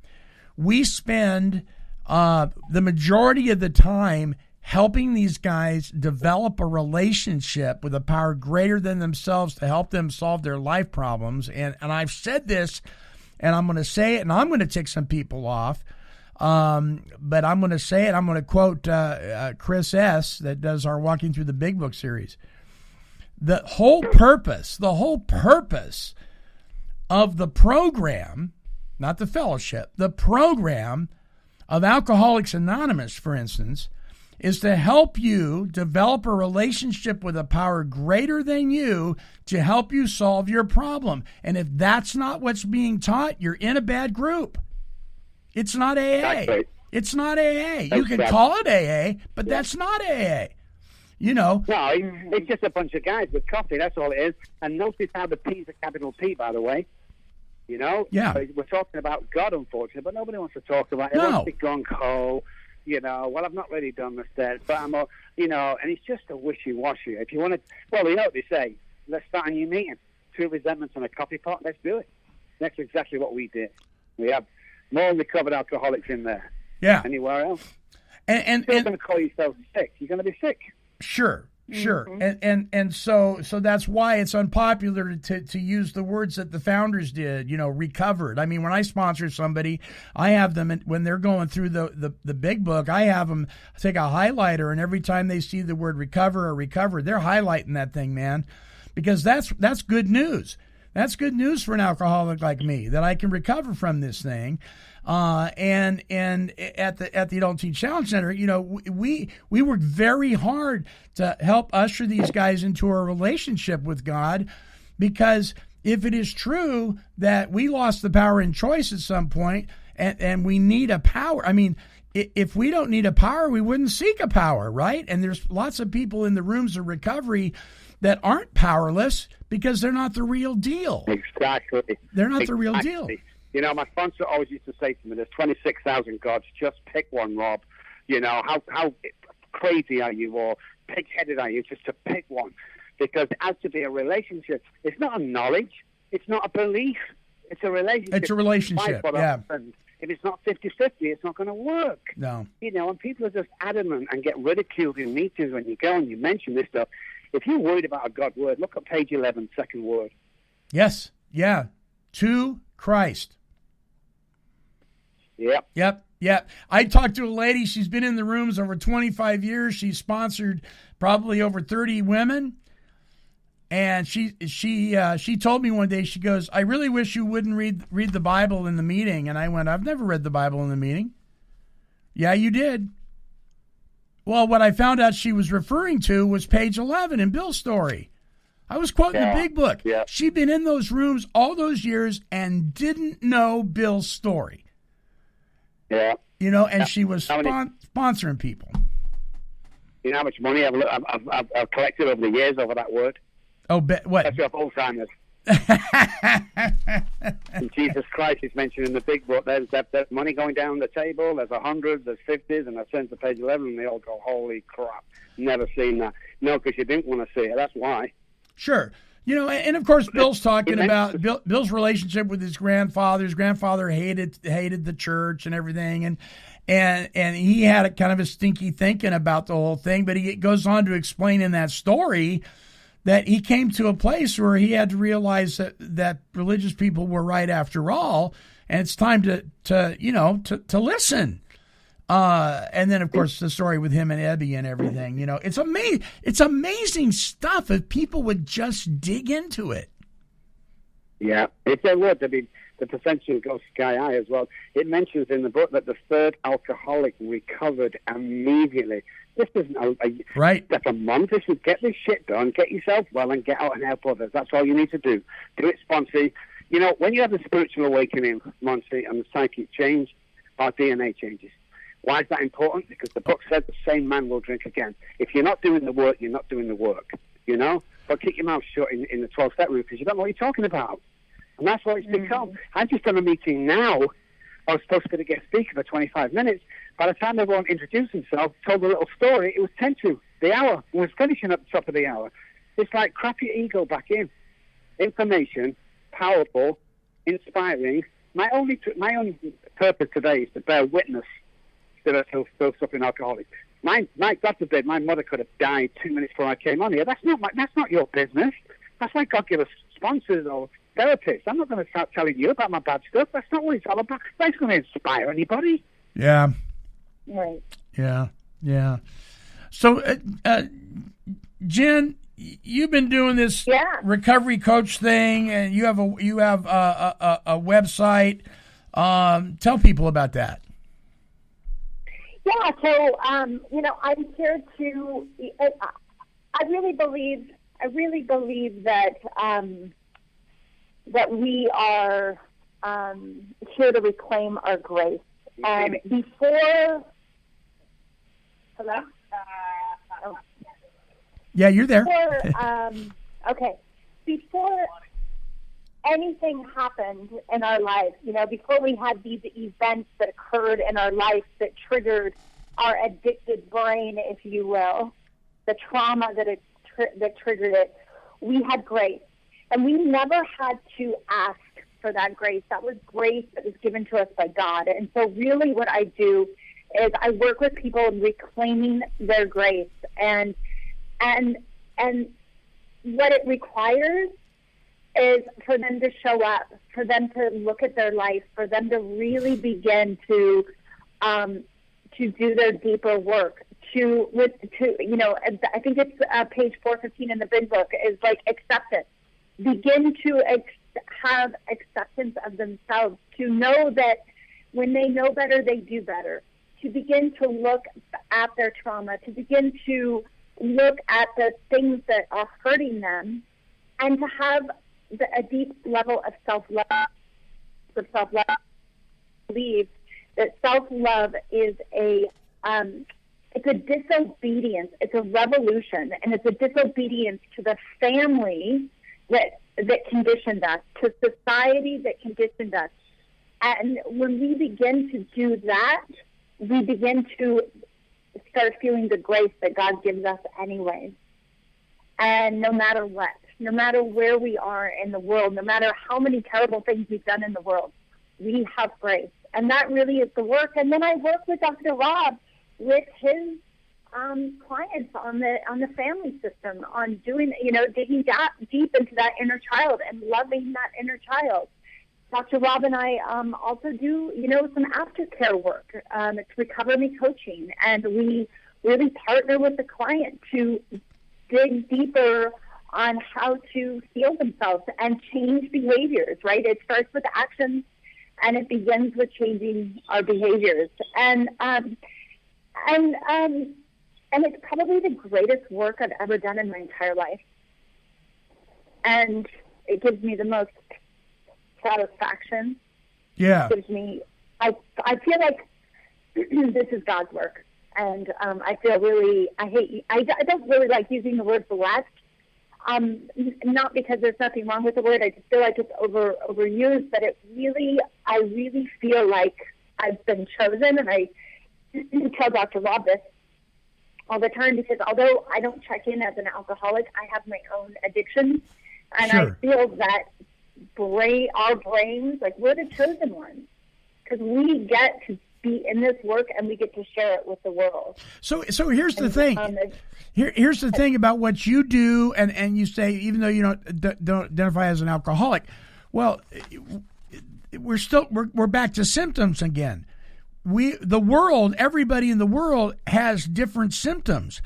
We spend the majority of the time helping these guys develop a relationship with a power greater than themselves to help them solve their life problems. And I've said this, and I'm going to say it, and I'm going to tick some people off. But I'm going to say it. I'm going to quote Chris S. that does our Walking Through the Big Book series. The whole purpose of the program, not the fellowship, the program of Alcoholics Anonymous, for instance, is to help you develop a relationship with a power greater than you to help you solve your problem. And if that's not what's being taught, you're in a bad group. It's not AA. Exactly. It's not AA. You can call it AA, but that's not AA. You know. No, it's just a bunch of guys with coffee. That's all it is. And notice how the P's a capital P, by the way. You know? Yeah. We're talking about God, unfortunately, but nobody wants to talk about it. Everyone's big gung-ho. You know, well, I've not really done the steps, but I'm, you know, and it's just a wishy-washy. If you want to, well, you know what they say, let's start a new meeting. 2 resentments on a coffee pot, let's do it. That's exactly what we did. We have more recovered alcoholics in there. Yeah. Anywhere else. And you're going to call yourself sick. You're going to be sick. Sure. And so that's why it's unpopular to use the words that the founders did, you know, recovered. I mean, when I sponsor somebody, I have them, when they're going through the big book, I have them take a highlighter, and every time they see the word recover or recovered, they're highlighting that thing, man, because that's good news. That's good news for an alcoholic like me, that I can recover from this thing. And at the Adult Teen Challenge Center, you know, we worked very hard to help usher these guys into a relationship with God, because if it is true that we lost the power in choice at some point, and we need a power, I mean, if we don't need a power, we wouldn't seek a power, right? And there's lots of people in the rooms of recovery that aren't powerless because they're not the real deal. Exactly. They're not the real deal. You know, my sponsor always used to say to me, there's 26,000 gods, just pick one, Rob. You know, how crazy are you, or pig-headed are you, just to pick one? Because it has to be a relationship. It's not a knowledge. It's not a belief. It's a relationship. It's a relationship, yeah. If it's not 50-50, it's not going to work. No. You know, and people are just adamant and get ridiculed in meetings when you go and you mention this stuff. If you're worried about a God word, look at page 11, second word. Yes, yeah, to Christ. Yep. I talked to a lady. She's been in the rooms over 25 years. She's sponsored probably over 30 women. And she told me one day, she goes, I really wish you wouldn't read the Bible in the meeting. And I went, I've never read the Bible in the meeting. Yeah, you did. Well, what I found out she was referring to was page 11 in Bill's story. I was quoting the big book. Yeah. She'd been in those rooms all those years and didn't know Bill's story. Yeah. You know, and she was sponsoring people. You know how much money I've collected over the years over that word? Oh, what? That's your Alzheimer's. And Jesus Christ is mentioned in the big book. There's money going down the table. There's 100s, there's 50s, and I turn to page 11, and they all go, holy crap, never seen that. No, because you didn't want to see it. That's why. Sure. You know, and of course, Bill's talking about Bill's relationship with his grandfather. His grandfather hated the church and everything, and he had a kind of a stinky thinking about the whole thing. But he goes on to explain in that story that he came to a place where he had to realize that religious people were right after all, and it's time to listen. And then, of course, the story with him and Ebby and everything. You know, it's amazing. It's amazing stuff if people would just dig into it. Yeah, it's a word. I mean, the percentage goes sky high as well. It mentions in the book that the third alcoholic recovered immediately. This isn't a month. This is get this shit done, get yourself well, and get out and help others. That's all you need to do. Do it, Sponsy. You know, when you have a spiritual awakening, Monty, and the psychic change, our DNA changes. Why is that important? Because the book said the same man will drink again. If you're not doing the work, you're not doing the work, you know? But keep your mouth shut in the 12-step room because you don't know what you're talking about. And that's what it's become. I've just done a meeting now. I was supposed to be the guest speaker for 25 minutes. By the time everyone introduced himself, told a little story, it was 10 to the hour. It was finishing at the top of the hour. It's like crap your ego back in. Information, powerful, inspiring. My only purpose today is to bear witness that I still suffering alcoholic. My God forbid, my mother could have died 2 minutes before I came on here. That's not your business. That's why God gave us sponsors or therapists. I'm not going to start telling you about my bad stuff. That's not what it's all about. That's going to inspire anybody. Yeah. Right. Yeah. So, Jen, you've been doing this recovery coach thing, and you have a website. Tell people about that. Yeah. So, I'm here to. I really believe that that we are here to reclaim our grace. Before. Hello. Yeah, you're there. Before anything happened in our life, before we had these events that occurred in our life that triggered our addicted brain, if you will, the trauma that triggered it, we had grace. And we never had to ask for that grace. That was grace that was given to us by God. And so really what I do is I work with people in reclaiming their grace. And what it requires is for them to show up, for them to look at their life, for them to really begin to do their deeper work. I think it's page 415 in the big book is like acceptance. Begin to have acceptance of themselves, to know that when they know better, they do better, to begin to look at their trauma, to begin to look at the things that are hurting them, and to have a deep level of self-love. I believe that self-love is it's a disobedience, it's a revolution, and it's a disobedience to the family that conditioned us, to society that conditioned us. And when we begin to do that, we begin to start feeling the grace that God gives us anyways. And no matter what, no matter where we are in the world, no matter how many terrible things we've done in the world, we have grace. And that really is the work. And then I work with Dr. Robb with his clients on the family system, on doing, digging deep into that inner child and loving that inner child. Dr. Robb and I also do, some aftercare work. It's Recover Me Coaching, and we really partner with the client to dig deeper on how to heal themselves and change behaviors, right? It starts with actions, and it begins with changing our behaviors. And it's probably the greatest work I've ever done in my entire life. And it gives me the most satisfaction. Yeah. It gives me, I feel like this is God's work. And I feel really, I don't really like using the word blessed. Not because there's nothing wrong with the word. I just feel like it's overused, but I really feel like I've been chosen. And I tell Dr. Robb this all the time, because although I don't check in as an alcoholic, I have my own addictions. And sure. I feel that our brains, like we're the chosen ones, because we get to be in this work and we get to share it with the world. So here's the thing. Here's the thing about what you do, and you say, even though you don't identify as an alcoholic, well, we're back to symptoms again. Everybody in the world has different symptoms,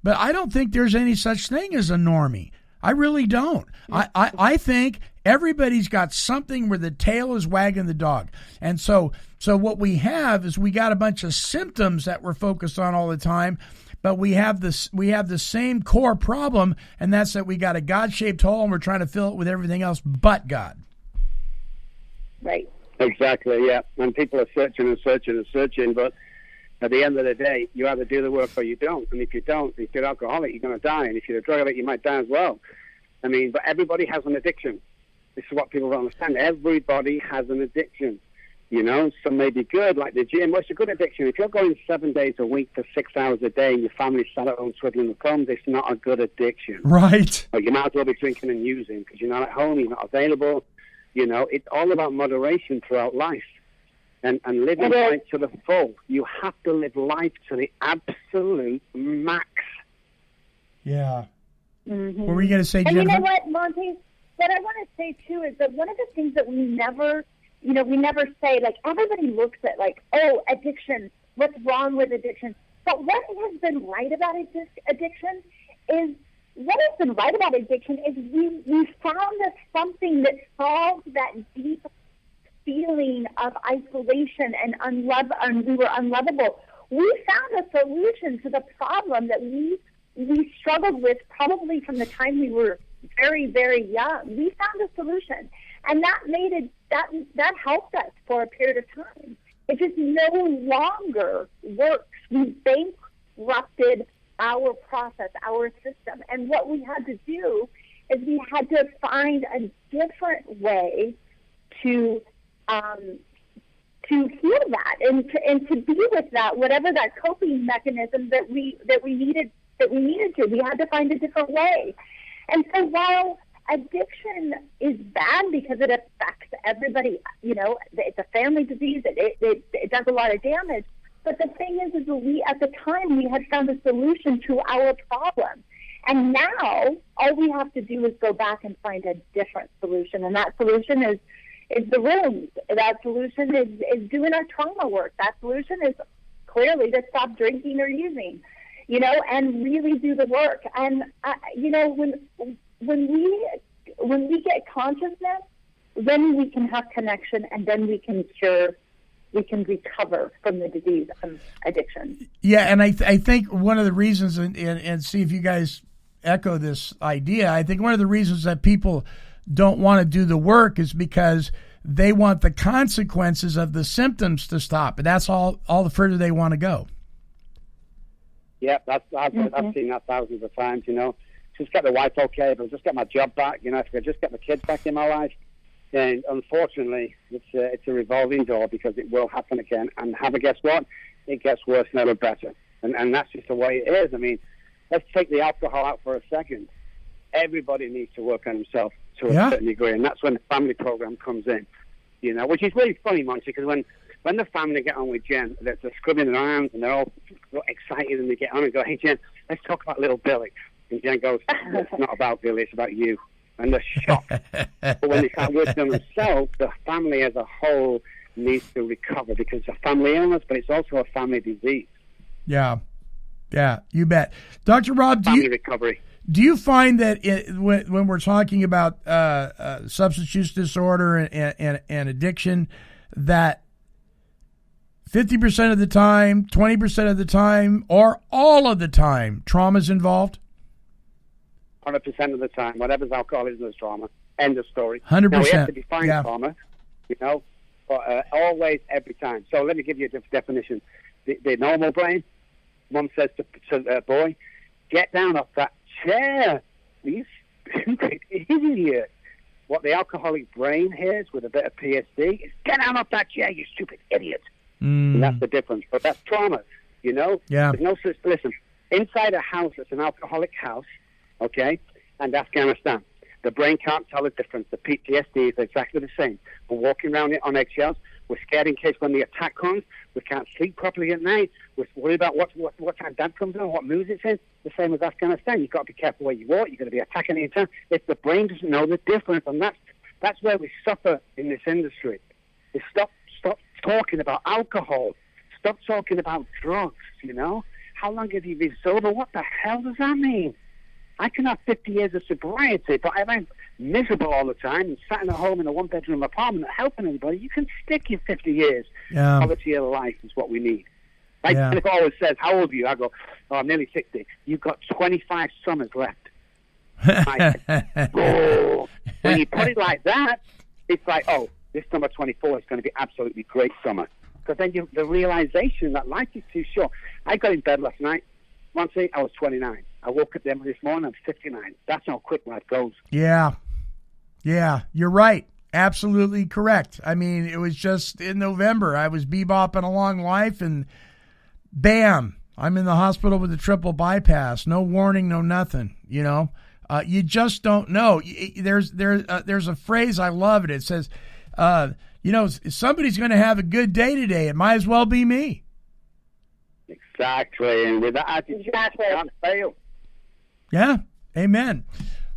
but I don't think there's any such thing as a normie. I really don't. I think everybody's got something where the tail is wagging the dog. And so what we have is we got a bunch of symptoms that we're focused on all the time, but we have the same core problem, and that's that we got a God-shaped hole and we're trying to fill it with everything else but God. Right. Exactly, yeah. And people are searching and searching and searching, but at the end of the day, you either do the work or you don't. And if you don't, if you're alcoholic, you're going to die. And if you're a drug addict, you might die as well. I mean, but everybody has an addiction. This is what people don't understand. Everybody has an addiction. Some may be good, like the gym. What's a good addiction? If you're going 7 days a week for 6 hours a day and your family's sat at home twiddling the thumbs, it's not a good addiction. Right. Or you might as well be drinking and using because you're not at home, you're not available. You know, it's all about moderation throughout life and living life to the full. You have to live life to the absolute max. Yeah. Mm-hmm. What were you going to say, and Jennifer? You know what, Monty? What I want to say, too, is that one of the things that we never say, like, everybody looks at, like, oh, addiction, what's wrong with addiction? But what has been right about addiction is we found something that solves that deep feeling of isolation and we were unlovable. We found a solution to the problem that we struggled with probably from the time we were very, very young. We found a solution, and that helped us for a period of time. It just no longer works. We bankrupted our process, our system, and what we had to do is we had to find a different way to heal that and to be with that, whatever that coping mechanism that we needed to. We had to find a different way. And so while addiction is bad because it affects everybody, you know, it's a family disease, it does a lot of damage. But the thing is we, at the time, we had found a solution to our problem. And now all we have to do is go back and find a different solution. And that solution is the rooms. That solution is doing our trauma work. That solution is clearly to stop drinking or using, you know, and really do the work. And, you know, when we get consciousness, then we can have connection, and then we can recover from the disease of addiction. Yeah, and I think one of the reasons, and see if you guys echo this idea, I think one of the reasons that people don't want to do the work is because they want the consequences of the symptoms to stop, and that's all the further they want to go. Yeah, I've seen that thousands of times, you know. Just get the wife okay, but just get my job back, you know, if I could just get the kids back in my life. And unfortunately, it's a revolving door, because it will happen again. And guess what? It gets worse, never better. And that's just the way it is. I mean, let's take the alcohol out for a second. Everybody needs to work on himself to a certain degree, and that's when the family program comes in, you know, which is really funny, Monty, because when the family get on with Jen, they're scrubbing their arms and they're all excited, and they get on and go, hey, Jen, let's talk about little Billy. And Jen goes, it's not about Billy, it's about you. And they're shocked. But when they start working on themselves, the family as a whole needs to recover, because it's a family illness, but it's also a family disease. Yeah, you bet. Dr. Robb, recovery. Do you find that when we're talking about substance use disorder and addiction, that 50% of the time, 20% of the time, or all of the time, trauma is involved? 100% of the time. Whatever's alcoholism is trauma. End of story. 100%. Now, we have to define trauma, you know, but always, every time. So let me give you a definition. The normal brain, mom says to the boy, get down off that chair, you stupid idiot. What the alcoholic brain hears with a bit of PSD is, get down off that chair, you stupid idiot. And that's the difference. But that's trauma, you know? Yeah. There's no such, listen, inside a house that's an alcoholic house, okay, and Afghanistan, the brain can't tell the difference. The PTSD is exactly the same. We're walking around it on eggshells. We're scared in case when the attack comes. We can't sleep properly at night. We're worried about what time dad comes in, what mood it's in. The same as Afghanistan. You've got to be careful where you walk. You're going to be attacking any time. If the brain doesn't know the difference, and that's where we suffer in this industry. Is stop talking about alcohol. Stop talking about drugs, you know. How long have you been sober? What the hell does that mean? I can have 50 years of sobriety, but if I'm miserable all the time and sat at home in a one-bedroom apartment not helping anybody, you can stick your 50 years. Quality of life is what we need. Like Philip always says, how old are you? I go, I'm nearly 60. You've got 25 summers left. When you put it like that, it's like, oh, this summer 24 is going to be absolutely great summer. Because then the realization that life is too short. I got in bed last night. Once I was 29. I woke up this morning, I'm 59. That's how quick life goes. Yeah, you're right. Absolutely correct. I mean, it was just in November. I was bebopping along life, and bam, I'm in the hospital with a triple bypass. No warning, no nothing, you know. You just don't know. There's a phrase, I love it. It says, somebody's going to have a good day today. It might as well be me. Exactly. And with that attitude, you can't fail. Yeah. Amen.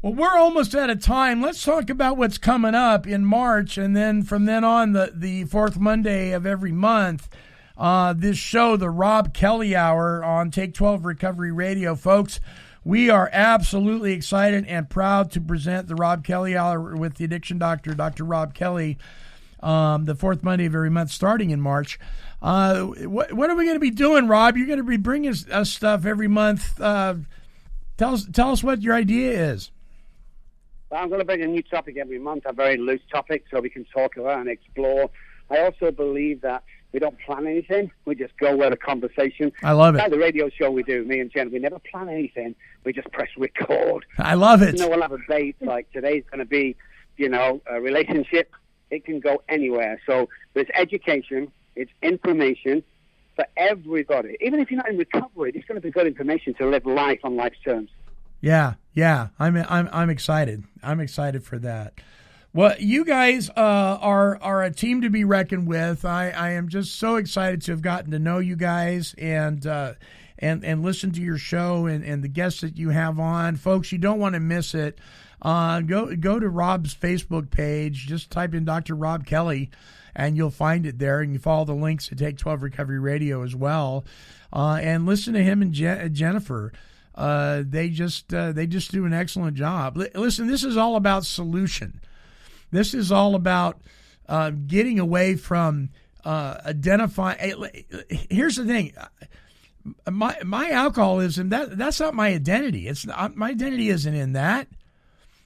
Well, we're almost out of time. Let's talk about what's coming up in March, and then from then on, the fourth Monday of every month, this show, the Robb Kelly Hour on Take 12 Recovery Radio. Folks, we are absolutely excited and proud to present the Robb Kelly Hour with the addiction doctor, Dr. Robb Kelly, the fourth Monday of every month, starting in March. What are we going to be doing, Robb? You're going to be bringing us stuff every month. Tell us what your idea is. Well, I'm going to bring a new topic every month, a very loose topic, so we can talk about and explore. I also believe that we don't plan anything. We just go where the conversation. I love it. Like the radio show we do, me and Jen, we never plan anything. We just press record. I love it. We'll have a date, like today's going to be, a relationship. It can go anywhere. So there's education, it's information for everybody. Even if you're not in recovery, it's going to be good information to live life on life's terms. Yeah. I'm excited. I'm excited for that. Well, you guys are a team to be reckoned with. I am just so excited to have gotten to know you guys and listen to your show and the guests that you have on. Folks, you don't want to miss it. Go to Robb's Facebook page. Just type in Dr. Robb Kelly, and you'll find it there. And you follow the links to Take 12 Recovery Radio as well, and listen to him and Jennifer. They just do an excellent job. Listen, this is all about solution. This is all about getting away from identifying. Here's the thing. My alcoholism, that's not my identity. It's not, my identity isn't in that.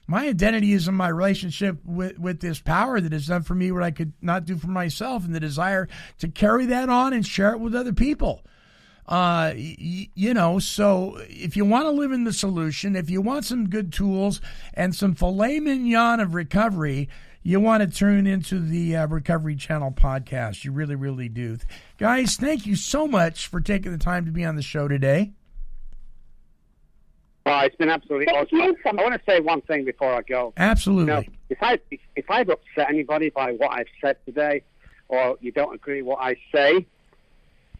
My identity is in my relationship with this power that has done for me what I could not do for myself, and the desire to carry that on and share it with other people. So if you want to live in the solution, if you want some good tools and some filet mignon of recovery, you want to tune into the Recovery Channel podcast. You really, really do. Guys, thank you so much for taking the time to be on the show today. It's been absolutely awesome. I want to say one thing before I go. Absolutely. If I've upset anybody by what I've said today, or you don't agree with what I say,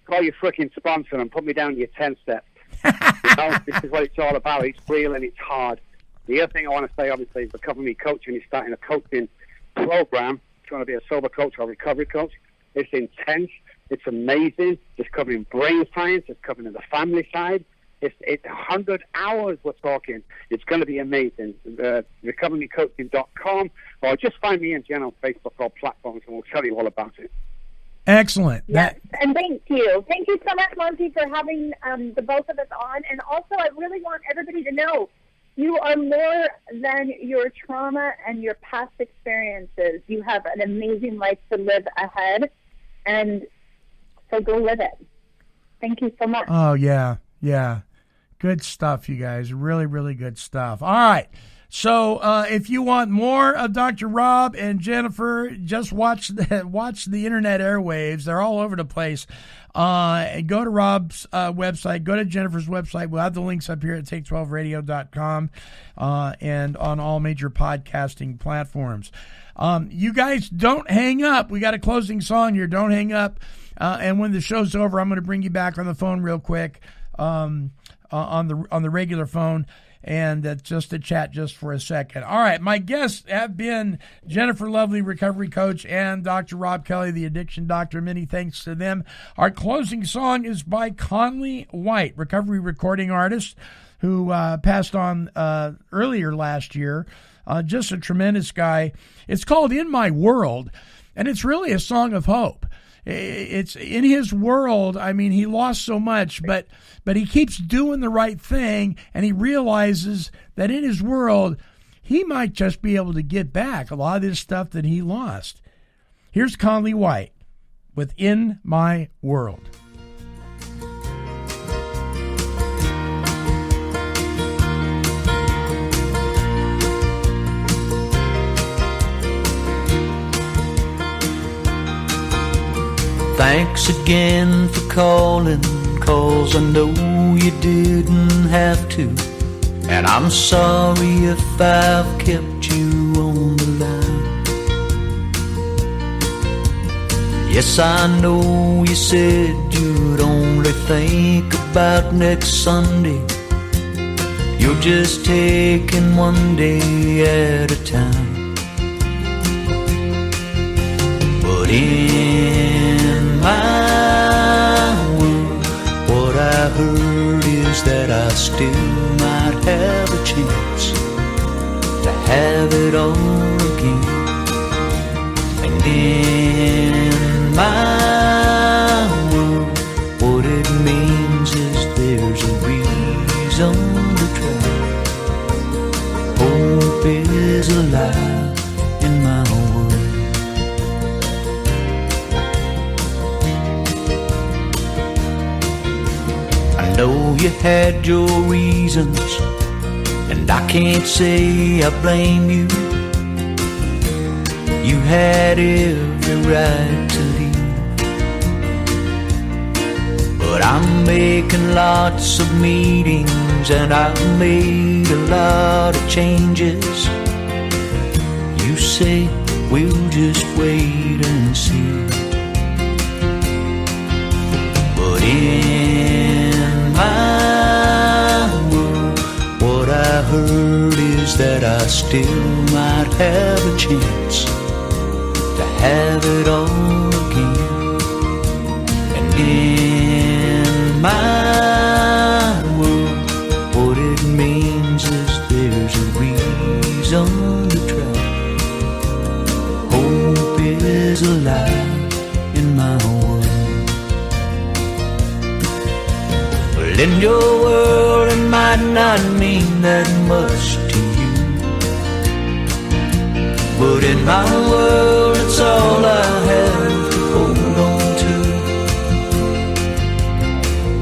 call your freaking sponsor and put me down to your 10 steps. This is what it's all about. It's real and it's hard. The other thing I want to say, obviously, is Recover Me Coaching is starting a coaching program. If you want to be a sober coach or a recovery coach, it's intense. It's amazing. It's covering brain science. It's covering the family side. It's 100 hours we're talking. It's going to be amazing. RecoverMeCoaching.com, or just find me and Jen on Facebook or platforms, and we'll tell you all about it. Excellent. Yes, and thank you. Thank you so much, Monty, for having the both of us on. And also, I really want everybody to know you are more than your trauma and your past experiences. You have an amazing life to live ahead, and so go live it. Thank you so much. Oh, yeah. Good stuff, you guys. Really, really good stuff. All right. So if you want more of Dr. Robb and Jennifer, just watch the internet airwaves. They're all over the place. And go to Robb's website. Go to Jennifer's website. We'll have the links up here at take12radio.com and on all major podcasting platforms. You guys, don't hang up. We got a closing song here. Don't hang up. And when the show's over, I'm going to bring you back on the phone real quick on the regular phone. And just to chat just for a second. All right, my guests have been Jennifer Lovely, recovery coach, and Dr. Robb Kelly, the addiction doctor. Many thanks to them. Our closing song is by Conley White, recovery recording artist who passed on earlier last year. Just a tremendous guy. It's called In My World, and it's really a song of hope. It's in his world. I mean, he lost so much, but he keeps doing the right thing, and he realizes that in his world, he might just be able to get back a lot of this stuff that he lost. Here's Conley White with In My World. Thanks again for calling, 'cause I know you didn't have to. And I'm sorry if I've kept you on the line. Yes, I know you said you'd only think about next Sunday. You're just taking one day at a time. But in my world, what I heard is that I still might have a chance to have it all again. And in my world, what it means is there's a reason to try. Hope is alive in my world. I know you had your reasons, and I can't say I blame you. You had every right to leave. But I'm making lots of meetings, and I've made a lot of changes. You say we'll just wait and see. But in my world, what I heard is that I still might have a chance to have it all again. And in my world, what it means is there's a reason to try. Hope is alive in my world. Well, in your world it might not mean that much to you, but in my world it's all I have to hold on to.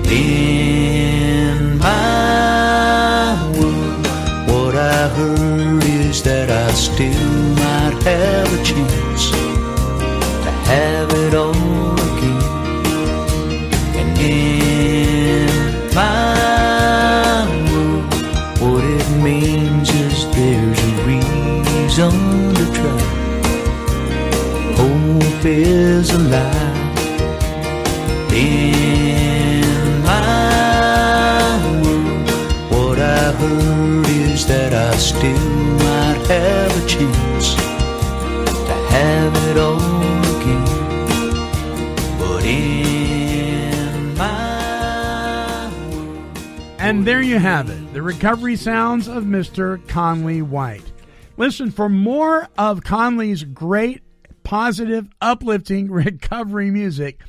In my world, what I heard is that I still might have a chance to have it all again. And in my world, what it means is there's a reason to try. Hope is alive in my world. What I heard is that I still might have a chance to have it all again. But in my world. And there you have it, the recovery sounds of Mr. Conley White. Listen, for more of Conley's great, positive, uplifting recovery music,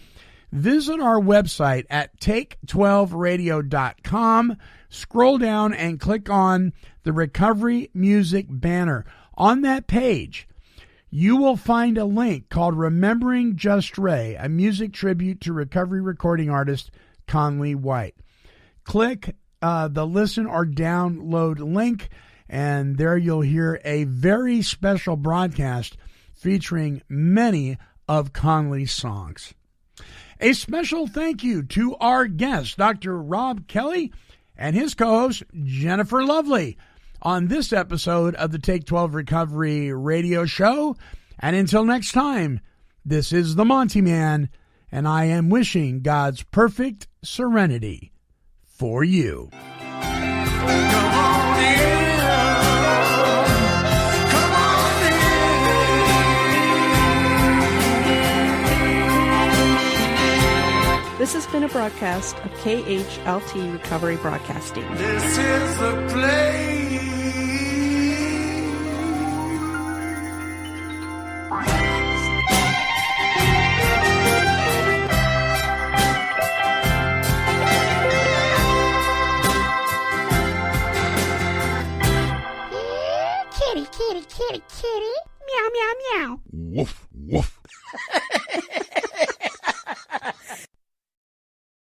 visit our website at take12radio.com. Scroll down and click on the recovery music banner. On that page, you will find a link called Remembering Just Ray, a music tribute to recovery recording artist Conley White. Click the listen or download link, and there you'll hear a very special broadcast featuring many of Conley's songs. A special thank you to our guest, Dr. Robb Kelly, and his co-host, Jennifer Lovely, on this episode of the Take 12 Recovery Radio Show. And until next time, this is the Monty Man, and I am wishing God's perfect serenity for you. This has been a broadcast of KHLT Recovery Broadcasting. This is the place. Kitty, kitty, kitty, kitty. Meow, meow, meow. Woof, woof.